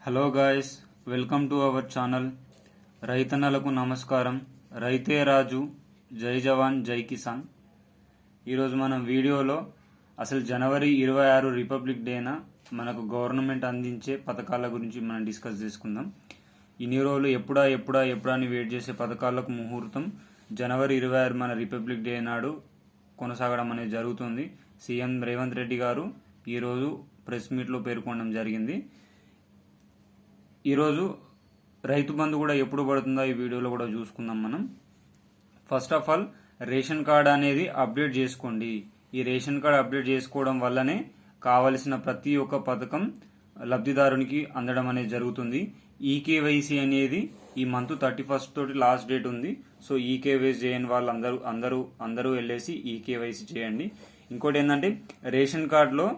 Hello guys, welcome to our channel. రైతన్నలకు నమస్కారం. రైతే రాజు, జై జవాన్ జై కిసాన్. ఈరోజు మనం వీడియోలో అసలు జనవరి 26 రిపబ్లిక్ డేన మనకు గవర్నమెంట్ అందించే పథకాల గురించి మనం డిస్కస్ చేసుకుందాం. ఇన్ని రోజులు ఎప్పుడా అని వెయిట్ చేసే పథకాలకు ముహూర్తం జనవరి 26 మన రిపబ్లిక్ డే నాడు కొనసాగడం అనేది జరుగుతుంది. సీఎం రేవంత్ రెడ్డి గారు ఈరోజు ప్రెస్ మీట్లో పేర్కొనడం జరిగింది. ఈరోజు రైతు బంధు కూడా ఎప్పుడు పడుతుందో ఈ వీడియోలో కూడా చూసుకుందాం మనం. First of all ration card అనేది అప్డేట్ చేసుకోండి. ఈ రేషన్ కార్డ్ అప్డేట్ చేసుకోవడం వల్లనే కావలసిన ప్రతి ఒక్క పథకం లబ్ధిదారునికి అందడం అనేది జరుగుతుంది. ఈకేవైసీ అనేది ఈ మంత్ 31 తోటి లాస్ట్ డేట్ ఉంది. సో ఈకేవైసీ చేయని వాళ్ళు అందరూ వెళ్ళేసి ఈకేవైసీ చేయండి. ఇంకోటి ఏంటంటే రేషన్ కార్డులో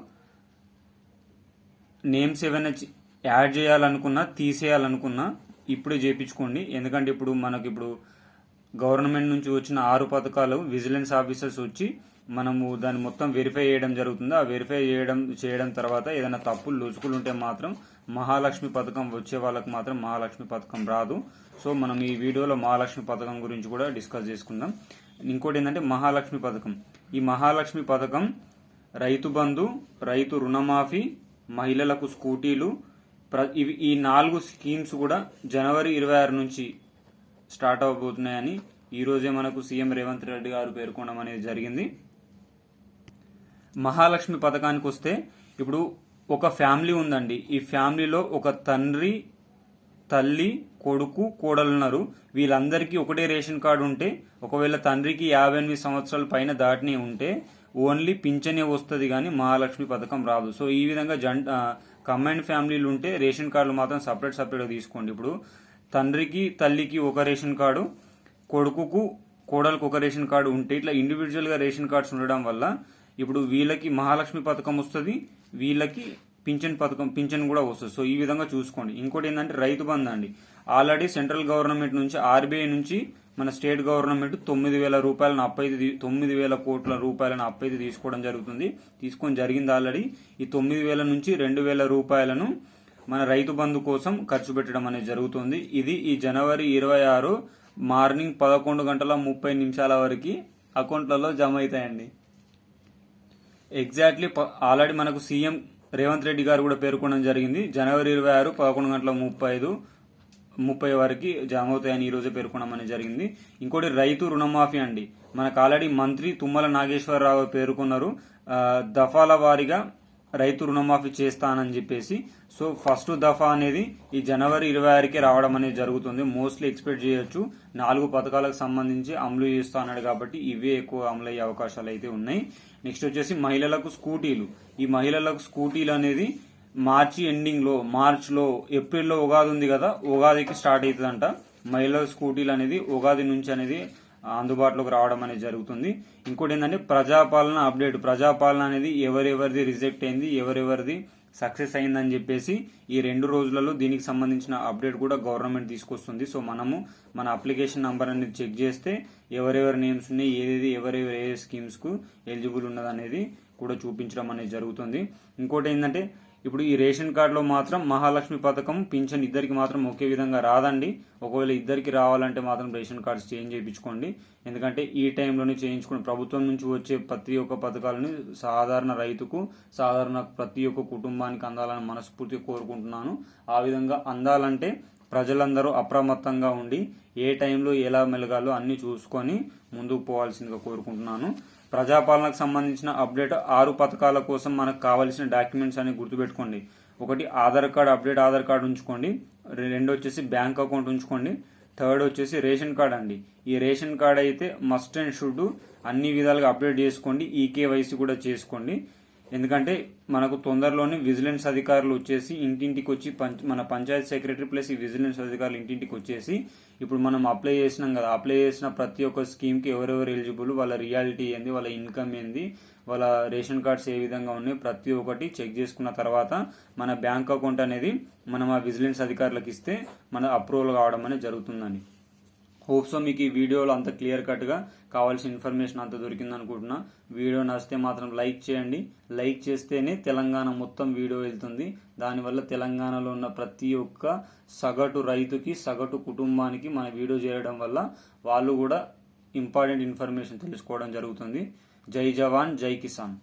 నేమ్స్ ఏమైనా యాడ్ చేయాలనుకున్నా తీసేయాలనుకున్నా ఇప్పుడే చేయించుకోండి. ఎందుకంటే ఇప్పుడు గవర్నమెంట్ నుంచి వచ్చిన 6 పథకాలు విజిలెన్స్ ఆఫీసర్స్ వచ్చి మనము దాన్ని మొత్తం వెరిఫై చేయడం జరుగుతుంది. ఆ వెరిఫై చేయడం తర్వాత ఏదైనా తప్పులు లొసుకులు ఉంటే మాత్రం మహాలక్ష్మి పథకం వచ్చే వాళ్ళకి మాత్రం మహాలక్ష్మి పథకం రాదు. సో మనం ఈ వీడియోలో మహాలక్ష్మి పథకం గురించి కూడా డిస్కస్ చేసుకుందాం. ఇంకోటి ఏంటంటే మహాలక్ష్మి పథకం. ఈ మహాలక్ష్మి పథకం రైతు బంధు, రైతు రుణమాఫీ, మహిళలకు స్కూటీలు, ఈ 4 స్కీమ్స్ కూడా జనవరి 26 నుంచి స్టార్ట్ అవబోతున్నాయని ఈ రోజే మనకు సీఎం రేవంత్ రెడ్డి గారు పేర్కొనడం అనేది జరిగింది. మహాలక్ష్మి పథకానికి వస్తే ఇప్పుడు ఒక ఫ్యామిలీ ఉందండి. ఈ ఫ్యామిలీలో ఒక తండ్రి, తల్లి, కొడుకు, కోడలు ఉన్నారు. వీళ్ళందరికీ ఒకటే రేషన్ కార్డు ఉంటే, ఒకవేళ తండ్రికి 58 సంవత్సరాల పైన దాటిని ఉంటే ఓన్లీ పింఛనే వస్తుంది కానీ మహాలక్ష్మి పథకం రాదు. సో ఈ విధంగా కంబైన్డ్ ఫ్యామిలీలు ఉంటే రేషన్ కార్డులు మాత్రం సపరేట్గా తీసుకోండి. ఇప్పుడు తండ్రికి, తల్లికి ఒక రేషన్ కార్డు, కొడుకుకు, కోడలకు ఒక రేషన్ కార్డు ఉంటే ఇట్లా ఇండివిజువల్గా రేషన్ కార్డ్స్ ఉండడం వల్ల ఇప్పుడు వీళ్ళకి మహాలక్ష్మి పథకం వస్తుంది, వీళ్ళకి పింఛన్ కూడా వస్తుంది. సో ఈ విధంగా చూసుకోండి. ఇంకోటి ఏంటంటే రైతు బంధు అండి. ఆల్రెడీ సెంట్రల్ గవర్నమెంట్ నుంచి, ఆర్బీఐ నుంచి మన స్టేట్ గవర్నమెంట్ 9,000 రూపాయలను అప్పైతే 9,000 కోట్ల రూపాయలను అప్పైతే తీసుకొని జరిగింది ఆల్రెడీ. ఈ 9,000 నుంచి 2,000 రూపాయలను మన రైతు బంధు కోసం ఖర్చు పెట్టడం అనేది జరుగుతుంది. ఇది ఈ జనవరి 26 మార్నింగ్ 11:30 వరకు అకౌంట్లలో జమ అవుతాయండి. ఎగ్జాక్ట్లీ ఆల్రెడీ మనకు సీఎం రేవంత్ రెడ్డి గారు కూడా పేర్కొనడం జరిగింది. జనవరి 26 11:30 వరకు జమ అవుతాయని ఈ రోజే పేర్కొనడం జరిగింది. ఇంకోటి రైతు రుణమాఫీ అండి. మనకు ఆల్రెడీ మంత్రి తుమ్మల నాగేశ్వరరావు పేర్కొన్నారు దఫాల వారీగా రైతు రుణమాఫీ చేస్తానని చెప్పేసి. సో ఫస్ట్ దఫా అనేది ఈ జనవరి 26కే రావడం అనేది జరుగుతుంది. మోస్ట్లీ ఎక్స్పెక్ట్ చేయొచ్చు. 4 పథకాలకు సంబంధించి అమలు చేస్తా అన్నాడు కాబట్టి ఇవే ఎక్కువ అమలు అయ్యే అవకాశాలు అయితే ఉన్నాయి. నెక్స్ట్ వచ్చేసి మహిళలకు స్కూటీలు. ఈ మహిళలకు స్కూటీలు అనేది మార్చ్లో ఏప్రిల్లో ఉగాది ఉంది కదా, ఉగాదికి స్టార్ట్ అవుతుందంట. మహిళల స్కూటీలు అనేది ఉగాది నుంచి అనేది అందుబాటులోకి రావడం అనేది జరుగుతుంది. ఇంకోటి ఏంటంటే ప్రజాపాలన అప్డేట్. ప్రజాపాలన అనేది ఎవరెవరిది రిజెక్ట్ అయింది, ఎవరెవరిది సక్సెస్ అయిందని చెప్పేసి ఈ 2 రోజులలో దీనికి సంబంధించిన అప్డేట్ కూడా గవర్నమెంట్ తీసుకొస్తుంది. సో మనము మన అప్లికేషన్ నంబర్ అనేది చెక్ చేస్తే ఎవరెవరి నేమ్స్ ఉన్నాయి, ఏ స్కీమ్స్ కు ఎలిజిబుల్ ఉన్నదనేది కూడా చూపించడం అనేది జరుగుతుంది. ఇంకోటి ఏంటంటే ఇప్పుడు ఈ రేషన్ కార్డులో మాత్రం మహాలక్ష్మి పథకం, పింఛన్ ఇద్దరికి మాత్రం ఒకే విధంగా రాదండి. ఒకవేళ ఇద్దరికి రావాలంటే మాత్రం రేషన్ కార్డ్స్ చేంజ్ చేయించుకోండి. ఎందుకంటే ఈ టైంలోనే చేయించుకోండి. ప్రభుత్వం నుంచి వచ్చే ప్రతి ఒక్క పథకాలను సాధారణ రైతుకు, సాధారణ ప్రతి ఒక్క కుటుంబానికి అందాలని మనస్ఫూర్తిగా కోరుకుంటున్నాను. ఆ విధంగా అందాలంటే ప్రజలందరూ అప్రమత్తంగా ఉండి ఏ టైంలో ఎలా మెలగాలో అన్ని చూసుకొని ముందుకు పోవాల్సిందిగా కోరుకుంటున్నాను. ప్రజాపాలనకు సంబంధించిన అప్డేట్ 6 పథకాల కోసం మనకు కావాల్సిన డాక్యుమెంట్స్ అని గుర్తుపెట్టుకోండి. ఒకటి ఆధార్ కార్డు ఉంచుకోండి. 2 వచ్చేసి బ్యాంక్ అకౌంట్ ఉంచుకోండి. 3rd వచ్చేసి రేషన్ కార్డ్ అండి. ఈ రేషన్ కార్డ్ అయితే మస్ట్ అండ్ షుడ్ అన్ని విధాలుగా అప్డేట్ చేసుకోండి. ఈకేవైసీ కూడా చేసుకోండి. ఎందుకంటే మనకు తొందరలోనే విజిలెన్స్ అధికారులు వచ్చేసి ఇంటింటికి వచ్చి మన పంచాయతీ సెక్రటరీ ప్లస్ ఈ విజిలెన్స్ అధికారులు ఇంటింటికి వచ్చేసి ఇప్పుడు మనం అప్లై చేసినాం కదా, అప్లై చేసిన ప్రతి ఒక్క స్కీమ్కి ఎవరెవరు ఎలిజిబుల్, వాళ్ళ రియాలిటీ ఏంది, వాళ్ళ ఇన్కమ్ ఏంది, వాళ్ళ రేషన్ కార్డ్స్ ఏ విధంగా ఉన్నాయి ప్రతి ఒక్కటి చెక్ చేసుకున్న తర్వాత మన బ్యాంక్ అకౌంట్ అనేది మనం ఆ విజిలెన్స్ అధికారులకు ఇస్తే మన అప్రూవల్ కావడం అనేది జరుగుతుందని. హోప్స్ మీకు ఈ వీడియోలో అంత క్లియర్ కట్గా కావాల్సిన ఇన్ఫర్మేషన్ అంత దొరికింది అనుకుంటున్నా. వీడియో నచ్చితే మాత్రం లైక్ చేయండి. లైక్ చేస్తేనే తెలంగాణ మొత్తం వీడియో వెళ్తుంది. దానివల్ల తెలంగాణలో ఉన్న ప్రతి ఒక్క సగటు రైతుకి, సగటు కుటుంబానికి మన వీడియో చేయడం వల్ల వాళ్ళు కూడా ఇంపార్టెంట్ ఇన్ఫర్మేషన్ తెలుసుకోవడం జరుగుతుంది. జై జవాన్, జై కిసాన్.